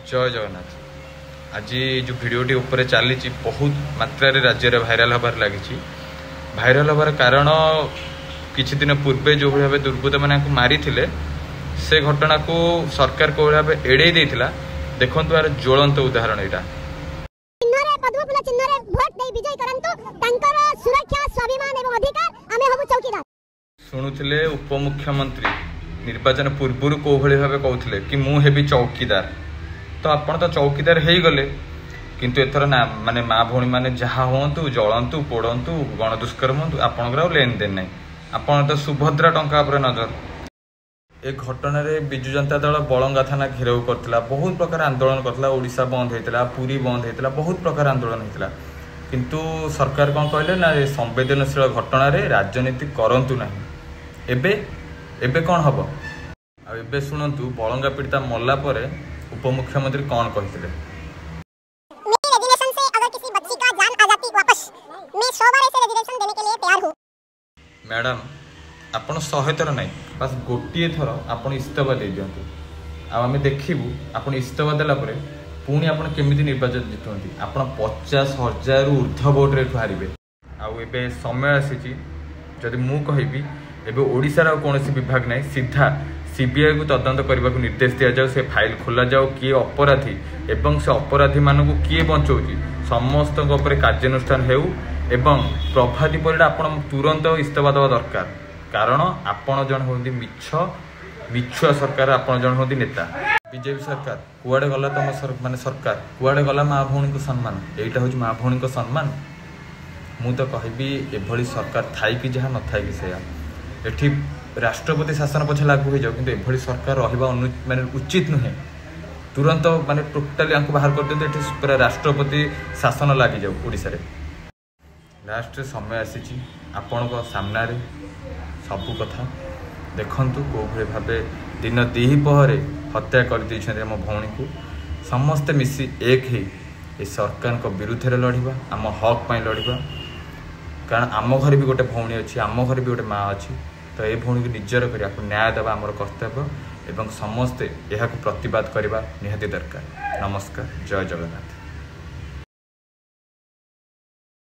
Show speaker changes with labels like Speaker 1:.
Speaker 1: जय जगन्नाथ। आज जो भिडटी उपर चली बहुत मात्रा राज्य में भाइराल हबार लगी। भाइराल हबार कारण किछि दिन पूर्वे जो भाव दुर्बृत्त मैंने मारी से घटना को सरकार को भाव एड़े देता। देखो यार ज्वलंत उदाहरण यहाँ शुणुले उपमुख्यमंत्री निर्वाचन पूर्व कौ भाव कहते कि मुझे चौकीदार तो आपन तो चौकीदार हो गले किंतु एथर ना माने माँ भौणी मैंने जहाँ हूँ जलतु पोड़तु गणदुष्कर्म हूँ आपंकर लेन देन ना आपन तो सुभद्रा टंका पर नजर। ए घटना विजु जनता दल बलंगा थाना घेराव करथिला बहुत प्रकार आंदोलन करथिला। ओडिशा बंद होता पुरी बंद होता बहुत प्रकार आंदोलन होता किंतु सरकार कौन कहले ना संवेदनशील घटना राजनीति करंतु नहीं। एबे एबे कौन हम आबे शुणु बलंगा पीड़िता मरला पर उपमुख्यमंत्री कौन कहते मैडम आपन 100 थर नहीं बस गोटे थर आपन इस्तीफा दे दिंतु आम देखू आपन इस्तीफा देला पुणी आपन केमिति निर्वाचन जितुंती आपन 50,000 ऊर्ध्व वोट्रे हारे आबे समय आसी जदि मु कहबी एबे ओडिशार कौन विभाग नहीं सीधा सीबीआई को तदंत करने को निर्देश दि जाऊ। से फाइल खोल जाऊ किए अपराधी एवं से अपराधी मानक किए बचाऊँच समस्त कार्यानुष्ठान हो एवं प्रभाती परिडा आपण तुरंत इस्तीफा देवा दरकार कारण आपण जन होती मिछुआ सरकार आपण जन होती नेता। बीजेपी सरकार कुआडे गला तुम माने सरकार कुआडे गला माँ भौणी को सम्मान यहाँ हूँ माँ भौणी को सम्मान। मु तो कहबी एभली सरकार थाई कि जहाँ न थाई कि से एठी राष्ट्रपति शासन पछे लागू हो जाओ किंतु एभली सरकार रहिबा माने उचित नुहे। तुरंत माने टोटाली आंको बाहर कर दियंतु एठी पूरा राष्ट्रपति शासन लागी जाओ ओडिसा रे। लास्ट समय आसी आपण को सामना रे सबु कथा देखंतु को भले भाबे दिन द्विपहरे हत्या कर दैछन हम भौणी को समस्त मिसी एक ही ए सरकार को विरुद्ध रे लड़िबा आम हक पई लड़िबा कारण आम घर भी गोटे भौणी अच्छी आम घर भी गोटे माँ अच्छी तो ये भौणी को निजर कर न्याय देवा आमर कर्तव्य एवं समस्ते यह प्रतिवाद करने निहाती दरकार। नमस्कार। जय जगन्नाथ।